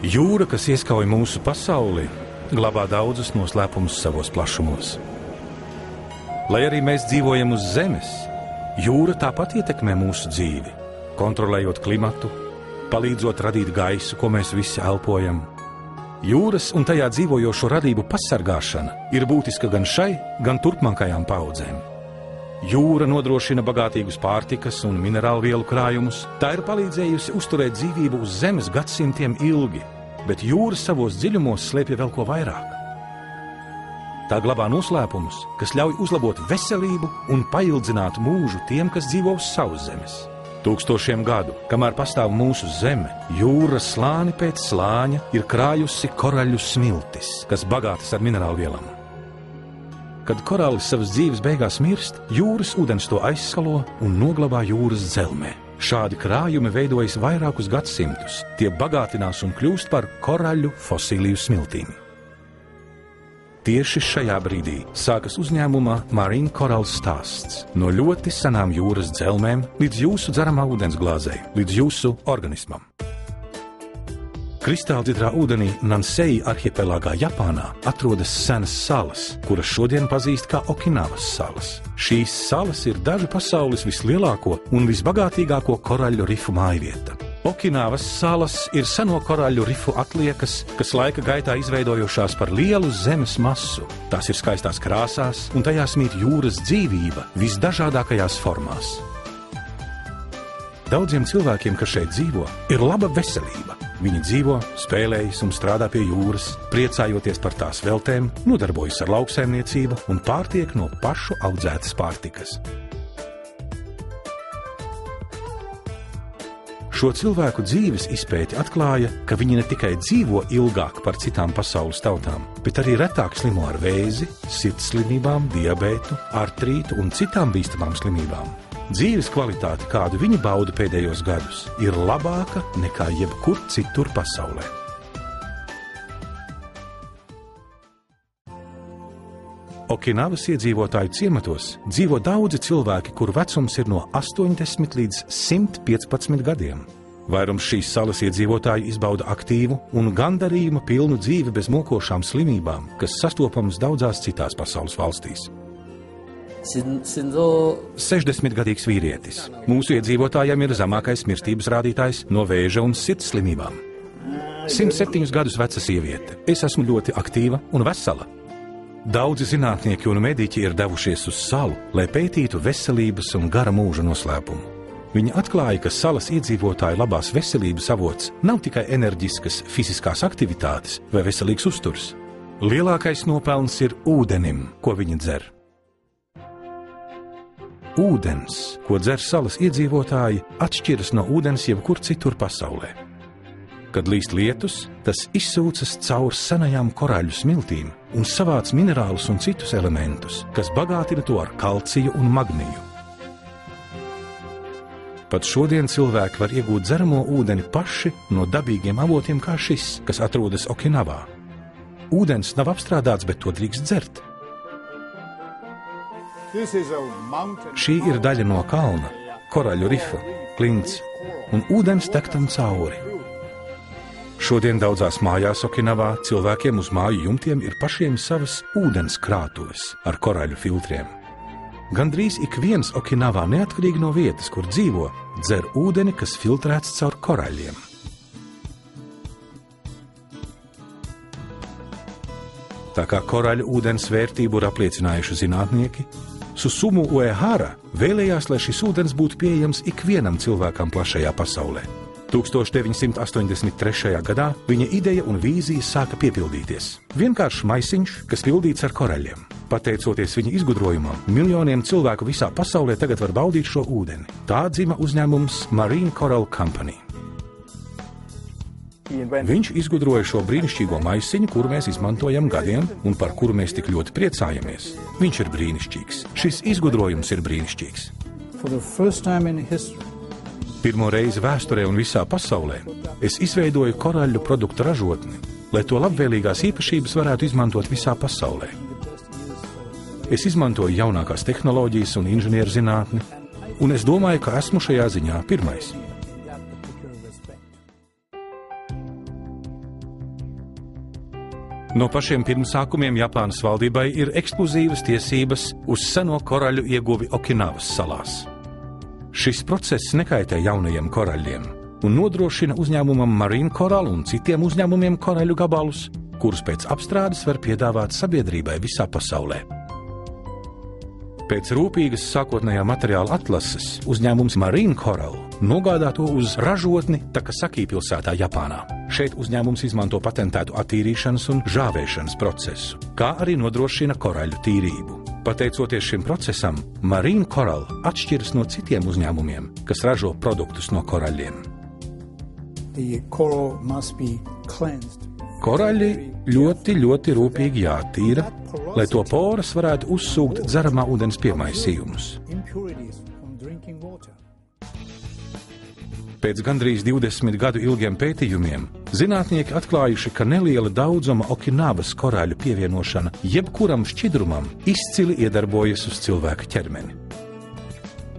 Jūra, kas ieskauj mūsu pasauli, glabā daudzus noslēpumus savos plašumos. Lai arī mēs dzīvojam uz zemes, jūra tāpat ietekmē mūsu dzīvi, kontrolējot klimatu, palīdzot radīt gaisu, ko mēs visi elpojam. Jūras un tajā dzīvojošo radību pasargāšana ir būtiska gan šai, gan turpmākajām paudzēm. Jūra nodrošina bagātīgus pārtikas un minerālvielu krājumus, tā ir palīdzējusi uzturēt dzīvību uz zemes gadsimtiem ilgi, bet jūra savos dziļumos slēpj vēl ko vairāk. Tā glabā noslēpumus, kas ļauj uzlabot veselību un paildzināt mūžu tiem, kas dzīvo uz savas zemes. Tūkstošiem gadu, kamēr pastāv mūsu zeme, jūra slāni pēc slāņa ir krājusi koraļu smiltis, kas bagātas ar minerālvielām. Kad korālis savas dzīves beigās mirst, jūras ūdens to aizskalo un noglabā jūras dzelmē. Šādi krājumi veidojas vairākus gadsimtus, tie bagātinās un kļūst par koraļu fosiliju smiltīm. Tieši šajā brīdī sākas uzņēmuma Marine Coral stāsts. No ļoti senām jūras dzelmēm līdz jūsu dzeramā ūdens glāzei, līdz jūsu organismam. Kristāldzidrā ūdenī Nansei arhipelāgā Japānā atrodas senas salas, kuras šodien pazīst kā Okinavas salas. Šīs salas ir dažu pasaules vislielāko un visbagātīgāko koraļu rifu mājvieta. Okinavas salas ir seno koraļu rifu atliekas, kas laika gaitā izveidojušās par lielu zemes masu. Tās ir skaistās krāsās, un tajās mīt jūras dzīvība visdažādākajās formās. Daudziem cilvēkiem, kas šeit dzīvo, ir laba veselība. Viņi dzīvo, spēlējas un strādā pie jūras, priecājoties par tās veltēm, nodarbojas ar lauksaimniecību un pārtiek no pašu audzētas pārtikas. Šo cilvēku dzīves izpēte atklāja, ka viņi ne tikai dzīvo ilgāk par citām pasaules tautām, bet arī retāk slimo ar vēzi, sirdslimībām, diabētu, artrītu un citām bīstamām slimībām. Dzīves kvalitāte, kādu viņi bauda pēdējos gadus, ir labāka nekā jebkur citur pasaulē. Okinavas iedzīvotāju ciematos dzīvo daudzi cilvēki, kuru vecums ir no 80 līdz 115 gadiem. Vairums šīs salas iedzīvotāji izbauda aktīvu un gandarījuma pilnu dzīvi bez mokošām slimībām, kas sastopamas daudzās citās pasaules valstīs. 60-gadīgs vīrietis. Mūsu iedzīvotājiem ir zemākais mirstības rādītājs no vēža un sirds slimībām. 107 gadus veca sieviete. Es esmu ļoti aktīva un vesela. Daudzi zinātnieki un mediķi ir devušies uz salu, lai pētītu veselības un gara mūža noslēpumu. Viņi atklāja, ka salas iedzīvotāju labās veselības avots nav tikai enerģiskas fiziskās aktivitātes vai veselīgs uzturs. Lielākais nopelns ir ūdenim, ko viņi dzer. Ūdens, ko dzer salas iedzīvotāji, atšķiras no ūdens jebkur citur pasaulē. Kad līst lietus, tas izsūcas caur senajām koraļu smiltīm un savāc minerālus un citus elementus, kas bagātina to ar kalciju un magniju. Pat šodien cilvēki var iegūt dzeramo ūdeni paši no dabīgiem avotiem kā šis, kas atrodas Okinavā. Ūdens nav apstrādāts, bet to drīkst dzert. Šī ir daļa no kalna, koraļu rifa, klints, un ūdens tek tam cauri. Šodien daudzās mājās Okinavā cilvēkiem uz māju jumtiem ir pašiem savas ūdens krātuves ar koraļu filtriem. Gandrīz ik viens Okinavā, neatkarīgi no vietas, kur dzīvo, dzer ūdeni, kas filtrēts caur koraļiem. Tā kā koraļu ūdens vērtību ir apliecinājuši zinātnieki, Susumu Uehara vēlējās, lai šis ūdens būtu pieejams ikvienam cilvēkam plašajā pasaulē. 1983. gadā viņa ideja un vīzijas sāka piepildīties. Vienkāršs maisiņš, kas pildīts ar koraļiem. Pateicoties viņa izgudrojumam, miljoniem cilvēku visā pasaulē tagad var baudīt šo ūdeni. Tā dzima uzņēmums Marine Coral Company. Viņš izgudroja šo brīnišķīgo maisiņu, kuru mēs izmantojam gadiem un par kuru mēs tik ļoti priecājamies. Viņš ir brīnišķīgs. Šis izgudrojums ir brīnišķīgs. Pirmo reizi vēsturē un visā pasaulē es izveidoju koraļu produktu ražotni, lai to labvēlīgās īpašības varētu izmantot visā pasaulē. Es izmantoju jaunākās tehnoloģijas un inženieru zinātni, un es domāju, ka esmu šajā ziņā pirmais. No pašiem pirmsākumiem Japānas valdībai ir ekskluzīvas tiesības uz seno koraļu ieguvi Okinavas salās. Šis process nekaitē jaunajiem koraļiem un nodrošina uzņēmumam Marine Coral un citiem uzņēmumiem koraļu gabalus, kurus pēc apstrādes var piedāvāt sabiedrībai visā pasaulē. Pēc rūpīgas sākotnējā materiāla atlases uzņēmums Marine Coral nogādā to uz ražotni Takasaki pilsētā Japānā. Šeit uzņēmums izmanto patentētu attīrīšanas un žāvēšanas procesu, kā arī nodrošina koraļu tīrību. Pateicoties šim procesam, Marine Coral atšķiras no citiem uzņēmumiem, kas ražo produktus no koraļiem. Koraļi ļoti rūpīgi jātīra, lai to poras varētu uzsūkt dzeramā ūdens piemaisījumus. Pēc gandrīz 20 gadu ilgiem pētījumiem zinātnieki atklājuši, ka neliela daudzuma Okinavas koraļu pievienošana jebkuram šķidrumam izcili iedarbojas uz cilvēka ķermeni.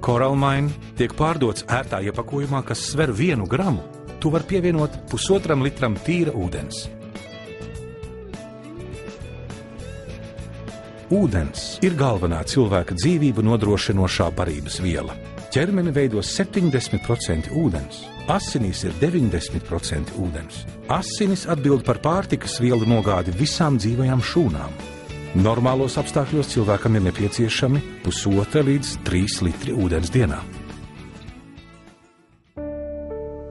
Koralmain tiek pārdots ērtā iepakojumā, kas sver 1 gramu. Tu var pievienot 1,5 litram tīra ūdens. Ūdens ir galvenā cilvēka dzīvību nodrošinošā barības viela. Ķermeni veido 70% ūdens, asinīs ir 90% ūdens. Asinis atbild par pārtikas vielu nogādi visām dzīvajām šūnām. Normālos apstākļos cilvēkam ir nepieciešami 1,5 līdz 3 litri ūdens dienā.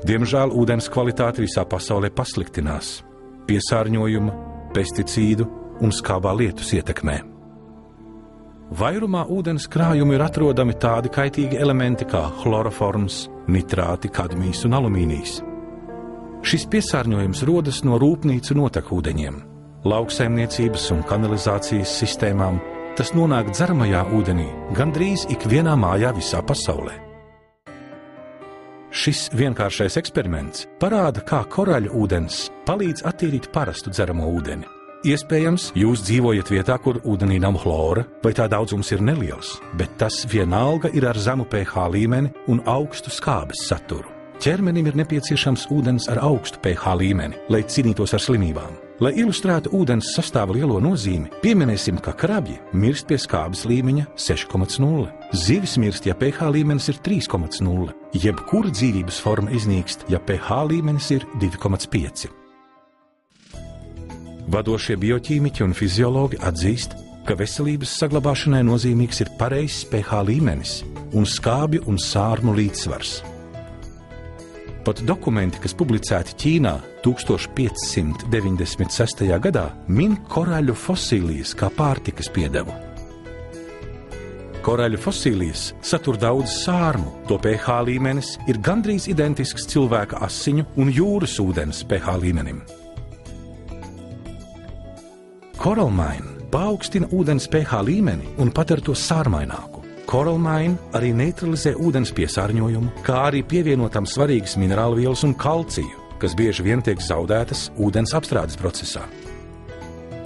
Diemžēl ūdens kvalitāte visā pasaulē pasliktinās piesārņojuma, pesticīdu un skābā lietus ietekmē. Vairumā ūdens krājumi ir atrodami tādi kaitīgi elementi kā chloroforms, nitrāti, kadmijs un alumīnijs. Šis piesārņojums rodas no rūpnīcu notekūdeņiem, lauksaimniecības un kanalizācijas sistēmām. Tas nonāk dzeramajā ūdenī gandrīz ikvienā mājā visā pasaulē. Šis vienkāršais eksperiments parāda, kā koraļu ūdens palīdz attīrīt parastu dzeramo ūdeni. Iespējams, jūs dzīvojat vietā, kur ūdenī nav chlora, vai tā daudzums ir neliels, bet tas vienalga ir ar zemu pH līmeni un augstu skābes saturu. Ķermenim ir nepieciešams ūdens ar augstu pH līmeni, lai cīnītos ar slimībām. Lai ilustrētu ūdens sastāva lielo nozīmi, pieminēsim, ka krabji mirst pie skābes līmeņa 6,0. Zivis mirst, ja pH līmenis ir 3,0. Jebkura dzīvības forma iznīkst, ja pH līmenis ir 2,5. Vadošie bioķīmiķi un fiziologi atzīst, ka veselības saglabāšanai nozīmīgs ir pareizs pH līmenis un skābju un sārmu līdzsvars. Pat dokumenti, kas publicēti Ķīnā 1596. gadā, min koraļu fosīlijas kā pārtikas piedevu. Koraļu fosīlijas satur daudz sārmu, to pH līmenis ir gandrīz identisks cilvēka asiņu un jūras ūdens pH līmenim. Koralmain paaugstina ūdens pH līmeni un padara to sārmaināku. Koralmain arī neutralizē ūdens piesārņojumu, kā arī pievienotam svarīgas minerālvielas un kalciju, kas bieži vien tiek zaudētas ūdens apstrādes procesā.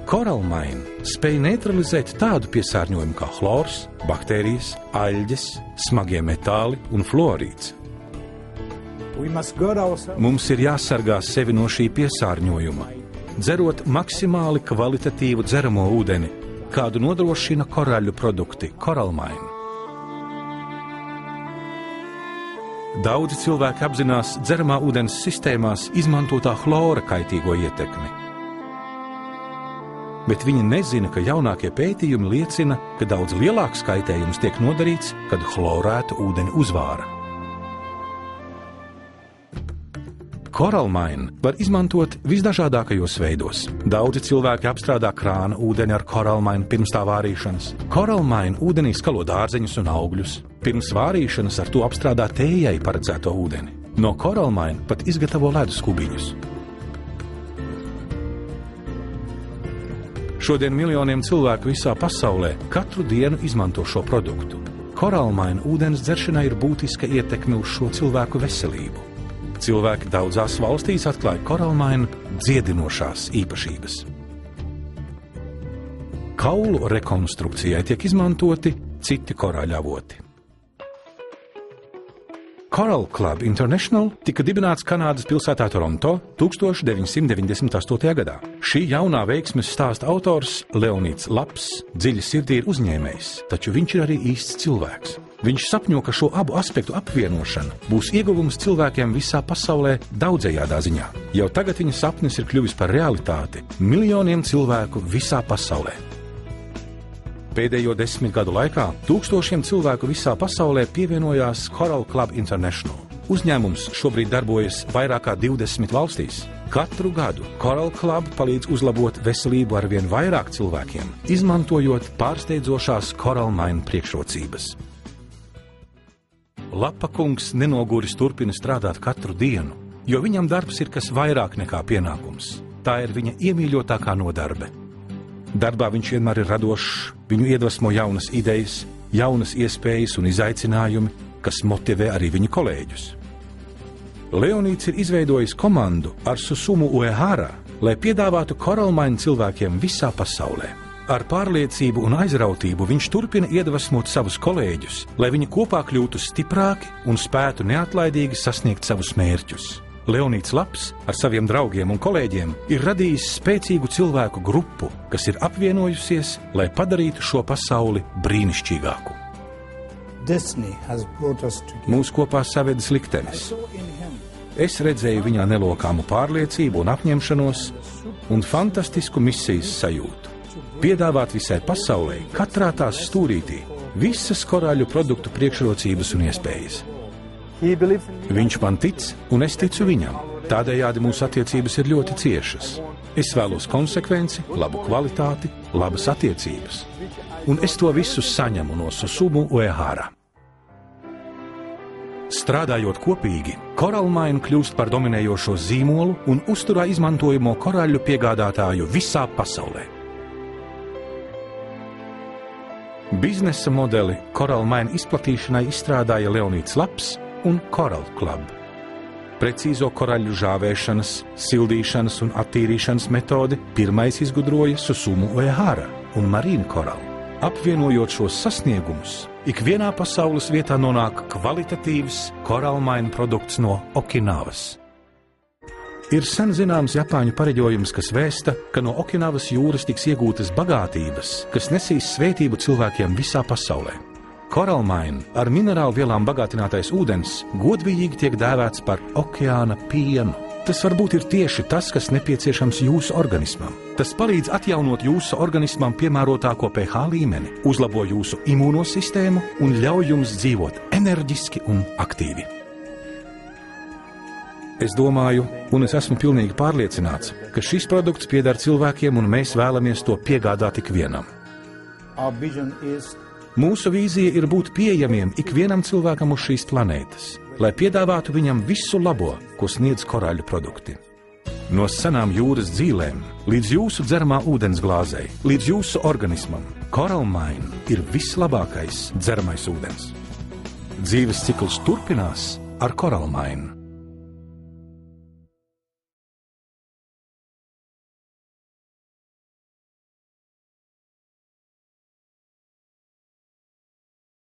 Koralmain spēj neutralizēt tādu piesārņojumu kā chlors, baktērijas, aļģes, smagie metāli un fluorīds. Mums ir jāsargā sevi no šī piesārņojuma, dzerot maksimāli kvalitatīvu dzeramo ūdeni, kādu nodrošina koraļu produkti Koralmain. Daudzi cilvēki apzinās dzeramā ūdens sistēmās izmantotā chlora kaitīgo ietekmi. Bet viņi nezina, ka jaunākie pētījumi liecina, ka daudz lielāks kaitējums tiek nodarīts, kad chlorētu ūdeni uzvāra. Koralmain var izmantot visdažādākajos veidos. Daudzi cilvēki apstrādā krāna ūdeni ar koralmainu pirms tā vārīšanas. Koralmain ūdenī skalo dārzeņus un augļus. Pirms vārīšanas ar to apstrādā tējai paredzēto ūdeni. No koralmaina pat izgatavo ledus kubiņus. Šodien miljoniem cilvēku visā pasaulē katru dienu izmanto šo produktu. Koralmaina ūdens dzeršanai ir būtiska ietekme uz šo cilvēku veselību. Cilvēki daudzās valstīs atklāja koralmaina dziedinošās īpašības. Kaulu rekonstrukcijai tiek izmantoti citi koraļavoti. Coral Club International tika dibināts Kanādas pilsētā Toronto 1998. gadā. Šī jaunā veiksmes stāsta autors Leonīds Laps dziļi sirdī ir uzņēmējs, taču viņš ir arī īsts cilvēks. Viņš sapņo, ka šo abu aspektu apvienošana būs ieguvums cilvēkiem visā pasaulē daudzējādā ziņā. Jau tagad viņa sapnis ir kļuvis par realitāti miljoniem cilvēku visā pasaulē. Pēdējo 10 gadu laikā tūkstošiem cilvēku visā pasaulē pievienojās Coral Club International. Uzņēmums šobrīd darbojas vairāk kā 20 valstīs. Katru gadu Coral Club palīdz uzlabot veselību arvien vairāk cilvēkiem, izmantojot pārsteidzošās Coral Mine priekšrocības. Lapa kungs nenoguris turpina strādāt katru dienu, jo viņam darbs ir kas vairāk nekā pienākums. Tā ir viņa iemīļotākā nodarbe. Darbā viņš vienmēr ir radošs, viņu iedvesmo jaunas idejas, jaunas iespējas un izaicinājumi, kas motivē arī viņa kolēģus. Leonīds ir izveidojis komandu ar Susumu Uehara, lai piedāvātu Coral Mine cilvēkiem visā pasaulē. Ar pārliecību un aizrautību viņš turpina iedvesmot savus kolēģus, lai viņi kopā kļūtu stiprāki un spētu neatlaidīgi sasniegt savus mērķus. Leonīds Laps ar saviem draugiem un kolēģiem ir radījis spēcīgu cilvēku grupu, kas ir apvienojusies, lai padarītu šo pasauli brīnišķīgāku. Mūs kopā savedis liktenis. Es redzēju viņā nelokāmu pārliecību un apņemšanos un fantastisku misijas sajūtu. Piedāvāt visai pasaulē, katrā tās stūrītī, visas korāļu produktu priekšrocības un iespējas. Viņš man tic, un es ticu viņam. Tādējādi mūsu attiecības ir ļoti ciešas. Es vēlos konsekvenci, labu kvalitāti, labas attiecības. Un es to visu saņemu no Susumu Uehara. Strādājot kopīgi, Coral Mine kļūst par dominējošo zīmolu un uzturā izmantojamo korāļu piegādātāju visā pasaulē. Biznesa modeli Coral Mine izplatīšanai izstrādāja Leonīds Laps un Coral Club. Precīzo koraļu žāvēšanas, sildīšanas un attīrīšanas metodi pirmais izgudroja Susumu Uehara un Marine Coral. Apvienojot šos sasniegumus, ikvienā pasaules vietā nonāk kvalitatīvs Coral Mine produkts no Okinavas. Ir sen zināms Japāņu pareģojums, kas vēsta, ka no Okinavas jūras tiks iegūtas bagātības, kas nesīs svētību cilvēkiem visā pasaulē. Coral Mine ar minerālu vielām bagātinātais ūdens godvijīgi tiek dēvēts par okeāna pienu. Tas varbūt ir tieši tas, kas nepieciešams jūsu organismam. Tas palīdz atjaunot jūsu organismam piemērotāko pH līmeni, uzlabo jūsu imūnosistēmu un ļauj jums dzīvot enerģiski un aktīvi. Es domāju, un es esmu pilnīgi pārliecināts, ka šis produkts pieder cilvēkiem un mēs vēlamies to piegādāt ikvienam. Mūsu vīzija ir būt pieejamiem ikvienam cilvēkam uz šīs planētas, lai piedāvātu viņam visu labo, ko sniedz korāļu produkti. No senām jūras dzīlēm līdz jūsu dzeramā ūdensglāzei, līdz jūsu organismam, Coral Mine ir vislabākais dzeramais ūdens. Dzīves cikls turpinās ar Coral Mine.